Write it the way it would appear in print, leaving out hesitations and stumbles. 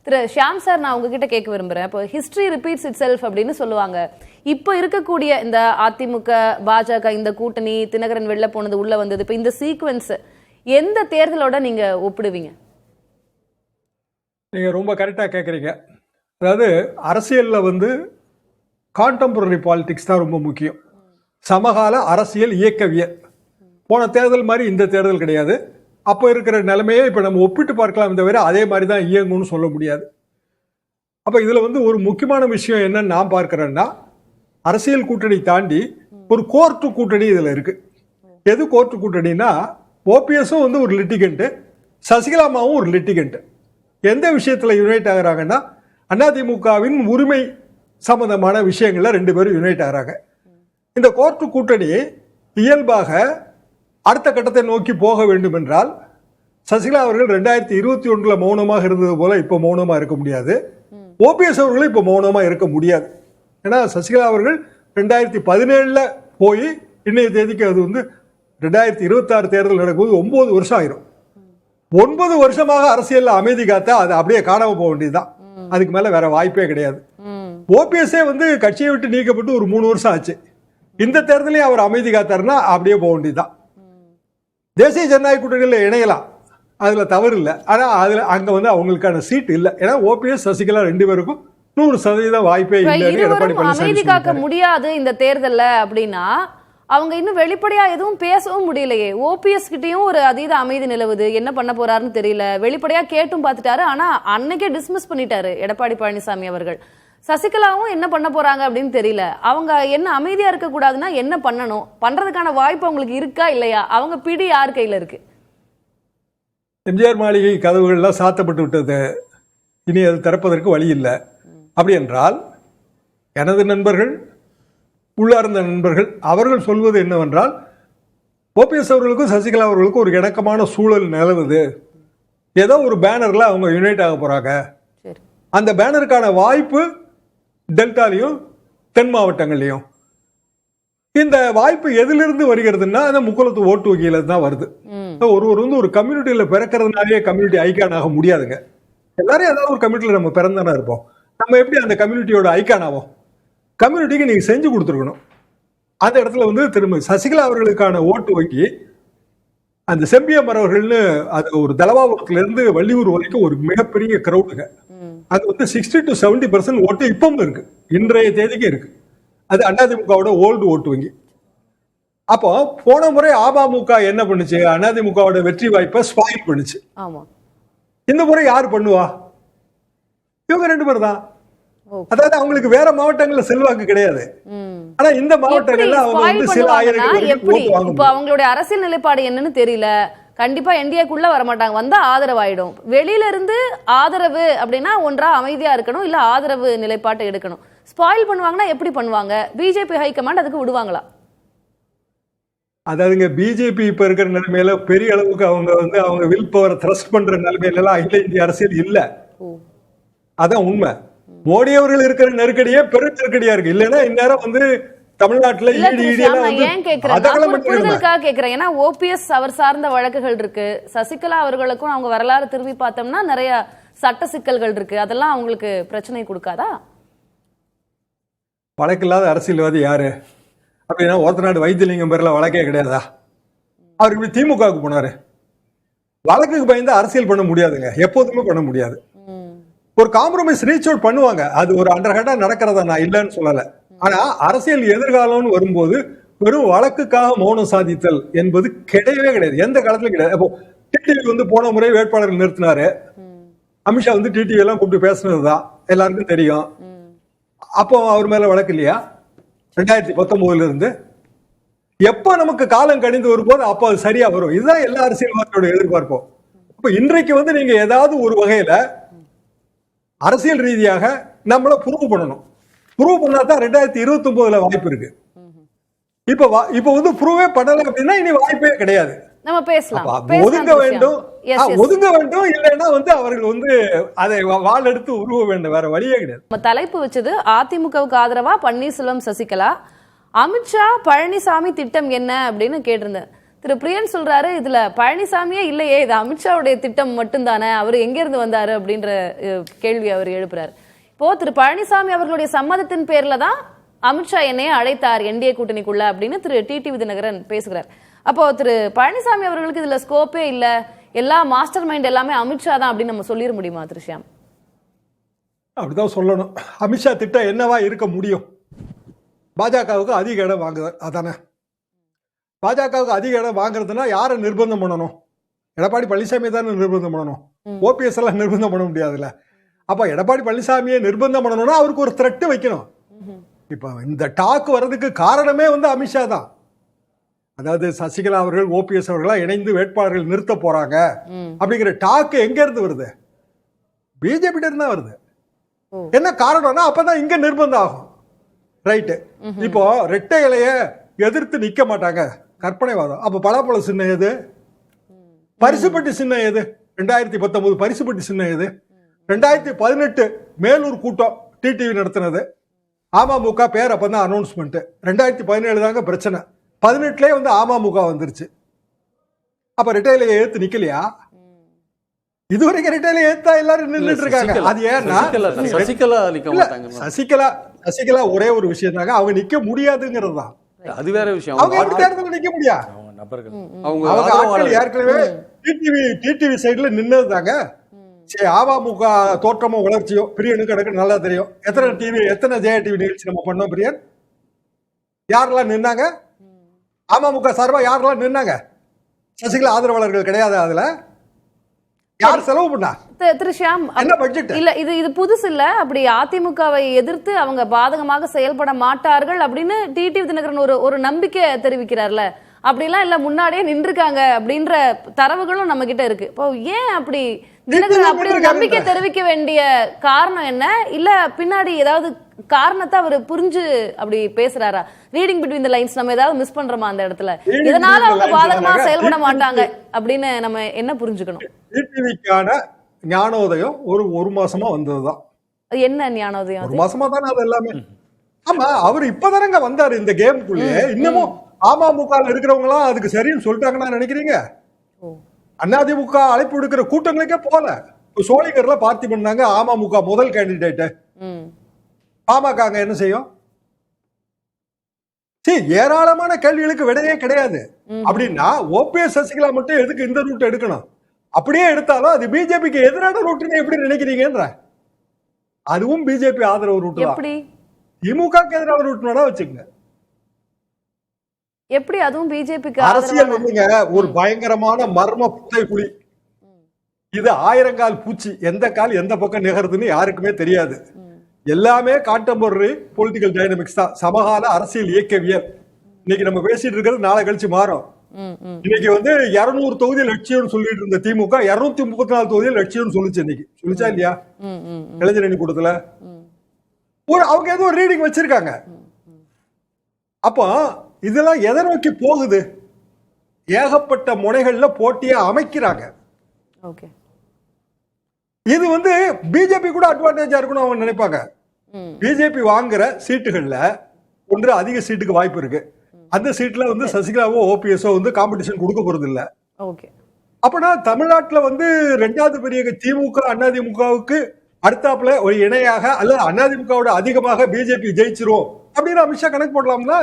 திரு Shyam sir, நான் உங்ககிட்ட கேட்க விரும்புறேன். இப்போ ஹிஸ்டரி ரிப்பீட்ஸ் இட் செல்ஃப் அப்படின்னு சொல்லுவாங்க. இப்போ இருக்கக்கூடிய இந்த அதிமுக பாஜக இந்த கூட்டணி, தினகரன் வெளில போனது உள்ள வந்தது, இப்போ இந்த சீக்வன்ஸ் எந்த தேர்தலோட நீங்க ஒப்பிடுவீங்க? நீங்க ரொம்ப கரெக்டா கேட்குறீங்க. அதாவது அரசியல்ல கான்டெம்பரரி பாலிடிக்ஸ் தான் ரொம்ப முக்கியம். சமகால அரசியல் இயக்கவியல். போன தேர்தல் மாதிரி இந்த தேர்தல் கிடையாது. அப்போ இருக்கிற நிலைமையை இப்போ நம்ம ஒப்பிட்டு பார்க்கலாம் தவிர அதே மாதிரி தான் இயங்கும்னு சொல்ல முடியாது. அப்போ இதில் ஒரு முக்கியமான விஷயம் என்னன்னு நான் பார்க்குறேன்னா, அரசியல் கூட்டணி தாண்டி ஒரு கோர்ட்டு கூட்டணி இதில் இருக்கு. எது கோர்ட்டு கூட்டணின்னா, ஓபிஎஸும் ஒரு லிட்டிகண்ட்டு, சசிகலாமாவும் ஒரு லிட்டிகண்ட்டு. எந்த விஷயத்தில் யுனைட் ஆகிறாங்கன்னா, அதிமுகவின் உரிமை சம்பந்தமான விஷயங்கள்ல ரெண்டு பேரும் யுனைட் ஆகிறாங்க. இந்த கோர்ட்டு கூட்டணி இயல்பாக அடுத்த கட்டத்தை நோக்கி போக வேண்டும் என்றால், சசிகலா அவர்கள் 2021 மௌனமாக இருந்தது போல இப்போ மௌனமாக இருக்க முடியாது. ஓபிஎஸ் அவர்களும் இப்போ மௌனமாக இருக்க முடியாது. ஏன்னா சசிகலா அவர்கள் 2017 போய் இன்னைய தேதிக்கு அது 2026 தேர்தல் நடக்கும்போது 9 வருஷம் ஆயிரும். 9 வருஷமாக அரசியல் அமைதி காத்தா அது அப்படியே காணாம போக வேண்டியதுதான். அதுக்கு மேல வேற வாய்ப்பே கிடையாது. ஓபிஎஸ்ஏ கட்சியை விட்டு நீக்கப்பட்டு ஒரு 3 வருஷம் ஆச்சு. இந்த தேர்தலையும் அவர் அமைதி காத்தாருன்னா அப்படியே போக வேண்டியதுதான். தேசிய ஜனநாயக கூட்டணியில் இணையலாம், அதுல தவறு இல்லை. ஆனா அதுல அங்க அவங்களுக்கான சீட் இல்லை. ஏன்னா ஓபிஎஸ் சசிகலா ரெண்டு பேருக்கும் 100% வாய்ப்பே இல்லை. அமைதி காக்க முடியாது இந்த தேர்தல்ல அப்படின்னா அவங்க இன்னும் வெளிப்படையா எதுவும் பேசவும் முடியலையே. ஓபிஎஸ் கிட்டயும் ஒரு அதீத அமைதி நிலவுது. என்ன பண்ண போறாருன்னு தெரியல. வெளிப்படையா கேட்டும் பார்த்துட்டாரு, ஆனா அன்னைக்கே டிஸ்மிஸ் பண்ணிட்டாரு எடப்பாடி பழனிசாமி அவர்கள். சசிகலாவும் என்ன பண்ண போறாங்க அப்படின்னு தெரியல. அவங்க என்ன அமைதியா இருக்க கூடாதுன்னா என்ன பண்ணணும், பண்றதுக்கான வாய்ப்பு அவங்களுக்கு இருக்கா இல்லையா? அவங்க பிடி யார் கையில இருக்கு? எம்ஜிஆர் மாளிகை கதவுகள்லாம் சாத்தப்பட்டு விட்டது, இனி அது திறப்பதற்கு வழி இல்லை. அப்படி என்றால் எனது நண்பர்கள், உள்ளார்ந்த நண்பர்கள், அவர்கள் சொல்வது என்னவென்றால், ஓபிஎஸ் அவர்களுக்கும் சசிகலா அவர்களுக்கும் ஒரு இணக்கமான சூழல் நிலவுது. ஏதோ ஒரு பேனர்ல அவங்க யுனைட் ஆக போறாங்க. அந்த பேனருக்கான வாய்ப்பு டெல்டாலையும் தென் மாவட்டங்கள்லையும். இந்த வாய்ப்பு எதிலிருந்து வருகிறதுனா அந்த முக்குளத்து ஓட்டு வங்கியில தான் வருது. ஒருவர் ஒரு கம்யூனிட்டியில பிறக்கிறதுனாலே கம்யூனிட்டி ஐக்கான் ஆக முடியாதுங்க. எல்லாரும் ஏதாவது ஒரு கம்யூனிட்டியில நம்ம பிறந்தானே இருப்போம். நம்ம எப்படி அந்த கம்யூனிட்டியோட ஐக்கான் ஆகும்? கம்யூனிட்டிக்கு நீங்க செஞ்சு கொடுத்துருக்கணும். அந்த இடத்துல திரும்ப சசிகலா அவர்களுக்கான ஓட்டு வங்கி அந்த செம்பியம் அவர்கள்னு அது ஒரு தலவாபுரத்துல இருந்து வள்ளியூர் வரைக்கும் ஒரு மிகப்பெரிய கிரௌடுங்க. அது 60 to 70% ஓட்டு இப்பவும் இருக்கு, இன்றைய தேதிக்கு இருக்கு. அது அதிமுகவோட ஓல்டு ஓட்டு வங்கி. அப்போ போன முறை அமமுக என்ன பண்ணுச்சு? அதிமுகவோட வெற்றி வாய்ப்பை ஸ்பாயில் பண்ணுச்சு. இந்த முறை யாரு பண்ணுவா? இவங்க ரெண்டு பேர் தான். அதாவது அவங்களுக்கு வேற மாவட்டங்கள்ல செல்வாக்கு கிடையாது. ஆனா இந்த மாவட்டங்கள்ல அவங்க சில ஆயிரம். இப்ப அவங்களுடைய அரசியல் நிலைப்பாடு என்னன்னு தெரியல. கண்டிப்பா என்டிஏக்குள்ள வரமாட்டாங்க, வந்தா ஆதரவு ஆயிடும். வெளியில இருந்து ஆதரவு அப்படின்னா ஒன்றா அமைதியா இருக்கணும், இல்ல ஆதரவு நிலைப்பாட்டை எடுக்கணும். ஸ்பாயில் பண்ணுவாங்கன்னா எப்படி பண்ணுவாங்க? பிஜேபி ஹைகமாண்ட் அதுக்கு விடுவாங்களா? அதாவதுங்க, பிஜேபி இப்ப இருக்கிற நிலைமையில பெரிய அளவுக்கு அவங்க வில் பவரை த்ரஸ்ட் பண்ற நிலைமையில எல்லாம் அகில இந்திய அரசியல் இல்ல. அதான் உண்மை. மோடி அவர்கள் இருக்கிற நெருக்கடியே பெரும் நெருக்கடியா இருக்கு. இல்லைன்னா இந்நேரம் தமிழ்நாட்டுல கேக்குறேன். ஏன்னா ஓபிஎஸ் அவர் சார்ந்த வழக்குகள் இருக்கு. சசிகலா அவர்களுக்கும் அவங்க வரலாறு திரும்பி பார்த்தோம்னா நிறைய சட்ட சிக்கல்கள் இருக்கு. அதெல்லாம் அவங்களுக்கு பிரச்சனை கொடுக்காதா? வழக்கு இல்லாத அரசியல்வாதி யாரு அப்படின்னா ஒருத்தநாடு வைத்தியலிங்கம் பேர்ல வழக்கே கிடையாதா? அவருக்கு திமுகவுக்கு போனாரு. வழக்குக்கு பயந்து அரசியல் பண்ண முடியாதுங்க, எப்போதுமே பண்ண முடியாது. ஒரு காம்ப்ரமைஸ் ரீச் அவுட் பண்ணுவாங்க, அது ஒரு அண்டர்ஹேண்டா நடக்கிறதா நான் இல்லைன்னு சொல்லல. ஆனா அரசியல் எதிர்காலம்னு வரும்போது வெறும் வழக்குக்காக மௌனம் சாதித்தல் என்பது கிடையவே கிடையாது, எந்த காலத்திலும் கிடையாது. அப்போ டிடிவி போன முறை வேட்பாளர்கள் நிறுத்தினாரு. அமித்ஷா டிடிவி எல்லாம் கூப்பிட்டு பேசுனதுதான் எல்லாருக்கும் தெரியும். அப்போ அவர் மேல வழக்கு இல்லையா? 2019 இருந்து எப்ப நமக்கு காலம் கணிந்து வரும்போது அப்போ அது சரியா வரும். இதுதான் எல்லா அரசியல்வாதியோட எதிர்பார்ப்போம். அப்ப இன்றைக்கு நீங்க ஏதாவது ஒரு வகையில அரசியல் ரீதியாக நம்மள ப்ரூவ் பண்ணணும். ப்ரூவ் பண்ணாதான் 2029 வாய்ப்பு இருக்கு. இப்ப ப்ரூவே பண்ணல அப்படின்னா இனி வாய்ப்பே கிடையாது. நம்ம பேசலாம். ஒதுங்க வேண்டும், இல்லைன்னா அவர்கள் அதை வாள் எடுத்து உருவ வேண்டும், வேற வழியே கிடையாது. நம்ம தலைப்பு வச்சது அதிமுகவுக்கு ஆதரவா பன்னீர்செல்வம் சசிகலா, அமித்ஷா பழனிசாமி திட்டம் என்ன அப்படின்னு கேட்டிருந்தேன். திரு பிரியன் சொல்றாரு இதுல பழனிசாமியே இல்லையே, இது அமித்ஷாவுடைய திட்டம் மட்டும்தானே, அவர் எங்க இருந்து வந்தாரு அப்படின்ற கேள்வி அவர் எழுப்புறாரு. இப்போ திரு பழனிசாமி அவர்களுடைய சம்மதத்தின் பேர்ல தான் அமித்ஷா என்னையே அழைத்தார் என்டிஏ கூட்டணிக்குள்ள அப்படின்னு திரு டிடிவி தினகரன் பேசுகிறார். அப்போ திரு பழனிசாமி அவர்களுக்கு இதுல ஸ்கோப்பே இல்ல, எல்லா மாஸ்டர் மைண்ட் எல்லாமே அமித்ஷா தான் அப்படின்னு நம்ம சொல்லிட முடியுமா திரு ஷியாம்? அப்படிதான் சொல்லணும். அமித்ஷா திட்டம் என்னவா இருக்க முடியும்? பாஜகவுக்கு அதிக இடம் வாங்குது, அதானே. பாஜகவுக்கு அதிக இடம் வாங்குறதுன்னா யாரை நிர்பந்தம் பண்ணணும்? எடப்பாடி பழனிசாமி தானே நிர்பந்தம் பண்ணணும். ஓபிஎஸ் எல்லாம் நிர்பந்தம் பண்ண முடியாதுல்ல. அப்ப எடப்பாடி பழனிசாமியை நிர்பந்தம் பண்ணணும்னா அவருக்கு ஒரு த்ரெட் வைக்கணும். இப்ப இந்த டாக் வர்றதுக்கு காரணமே வந்து அமித்ஷா தான். அதாவது சசிகலா அவர்கள் ஓபிஎஸ் அவர்களா இணைந்து வேட்பாளர்கள் நிறுத்த போறாங்க அப்படிங்கிற டாக்கு எங்க இருந்து வருது? பிஜேபி தான் வருது. என்ன காரணம்னா அப்பதான் இங்க நிர்பந்தம் ஆகும். ரைட்டு. இப்போ ரெட்டை இலைய எதிர்த்து நிக்க மாட்டாங்க, கற்பனைவாதம். அப்ப பலாப்பழ சின்னம் எது? பரிசுப்பட்டி சின்னம் எது? 2019 பரிசுப்பட்டி சின்னம் எது? 2018 மேலூர் கூட்டம் டிடிவி நடத்தினது. அமமுக பேர் அப்பதான் அனௌன்ஸ்மெண்ட். 2017 தாங்க பிரச்சனை. 18 வந்து அமமுக வந்துருச்சு. அப்ப ரிட்டையில ஏத்து நிக்கலையா? இதுவரைக்கும் ரிட்டையில ஏத்தா எல்லாரும் நின்றுட்டு இருக்காங்க. அது ஏன்னா சசிகலா ஒரே ஒரு விஷயம் தாங்க, அவங்க நிக்க முடியாதுங்கிறது தான். அது வேற விஷயம். அவங்க எப்படி தேர்தல் நிக்க முடியாது? அவங்க ஏற்கனவே டிடிவி சைடுல நின்னது தாங்க. சரி, அமமுக தோற்றமும் வளர்ச்சியும் பிரியனுக்கு எனக்கு நல்லா தெரியும். எத்தனை ஜெயா டிவி நிகழ்ச்சி நம்ம பண்ணோம் பிரியன்? யாரெல்லாம் நின்னாங்க? அமமுக சார்பா யாரெல்லாம் நின்னாங்க? சசிகலா ஆதரவாளர்கள் கிடையாது. அதுல யார் செலவு பண்ணா? திரு ஷியாம், என்ன பட்ஜெட்? இல்ல இது புதுசு இல்ல. அப்படி அதிமுகவை எதிர்த்து அவங்க பாதகமாக செயல்பட மாட்டார்கள் அப்படின்னு டிடிவி தினகரன் ஒரு நம்பிக்கை தெரிவிக்கிறார்ல. அப்படிலாம் இல்ல, முன்னாடியே நின்றுருக்காங்க அப்படின்ற தரவுகளும் நம்ம கிட்ட இருக்கு. இப்போ ஏன் அப்படி தினகரன் அப்படி ஒரு நம்பிக்கை தெரிவிக்க வேண்டிய காரணம் என்ன? இல்ல பின்னாடி ஏதாவது காரணத்தை அவர் புரிஞ்சு அப்படி பேசுறாரா? ரீடிங் பிட்வீன் தி லைன்ஸ் நம்ம ஏதாவது மிஸ் பண்றோமா அந்த இடத்துல? இதனால அவங்க பாதகமா செயல்பட மாட்டாங்க அப்படின்னு நம்ம என்ன புரிஞ்சுக்கணும்? டிடிவிக்கான ஞானோதயம் ஒரு மாசமா வந்ததுதான். என்ன ஞானோதயம்? ஒரு மாசமா தானே அது எல்லாமே. ஆமா, அவர் இப்பதானங்க வந்தாரு இந்த கேமுக்குள்ளே. இன்னமும் அமமுக இருக்கிறவங்க எல்லாம் அதுக்கு சரின்னு சொல்லிட்டாங்கன்னு நினைக்கிறீங்க? அதிமுக அழைப்பு விடுக்கிற கூட்டங்களுக்கே போல. சோழிகர்ல பார்த்திபன் தாங்க அமமுக முதல் கேண்டிடேட். பாமக என்ன செய்யும்? ஏராளமான கேள்விகளுக்கு விடையே கிடையாது. அப்படின்னா ஓபிஎஸ் சசிகலா மட்டும் எதுக்கு இந்த ரூட் எடுக்கணும்? அப்படியே எடுத்தாலும் அது பிஜேபிக்கு எதிரான ரூட்னு எப்படி நினைக்கிறீங்கன்ற? அதுவும் பிஜேபி ஆதரவு ரூட் தான். திமுகக்கு எதிரான ரூட் வேணா வச்சுக்கங்க. எப்படி அதுவும் பிஜேபிக்கு அரசியல் வந்துங்க ஒரு பயங்கரமான மர்ம புத்தை புலி. இது 1000 கால் பூச்சி. எந்த கால் எந்த பக்கம் நிகருதுன்னு யாருக்குமே தெரியாது. எல்லாமே கான்டெம்பரரி பொலிட்டிக்கல் டைனமிக்ஸ் தான், சமகால அரசியல் இயக்கவியல். இன்னைக்கு நம்ம பேசிட்டு இருக்கிறது நாளை கழிச்சு மாறும். இன்னைக்கு வந்து 200 தொகுதி லட்சியம் சொல்லிட்டு இருந்த திமுக 234 தொகுதியில் லட்சியம் சொல்லிச்சு. இன்னைக்கு சொல்லிச்சா இல்லையா? இளைஞரணி கூட்டத்துல அவங்க ஏதோ ஒரு ரீடிங் வச்சிருக்காங்க. அப்போ இதெல்லாம் எதை நோக்கி போகுது? ஏகப்பட்ட முனைகள்ல போட்டியை அமைக்கிறாங்க. இது வந்து பிஜேபி கூட அட்வான்டேஜா இருக்குன்னு அவங்க நினைப்பாங்க. பிஜேபி வாங்குற சீட்டுகள்ல ஒன்று அதிக சீட்டுக்கு வாய்ப்பு இருக்கு. அந்த சீட்ல வந்து சசிகலாவோ ஓபிஎஸ்ஓ வந்து காம்படிஷன் கொடுக்க போறது இல்ல. அப்பனா தமிழ்நாட்டுல வந்து 2வது பெரிய திமுக அதிமுகவுக்கு அடுத்தாப்புல ஒரு இணையாக அல்லது அதிமுகவோட அதிகமாக பிஜேபி ஜெயிச்சிரும் அப்படின்னு அமித்ஷா கணக்கு போடலாம்ல.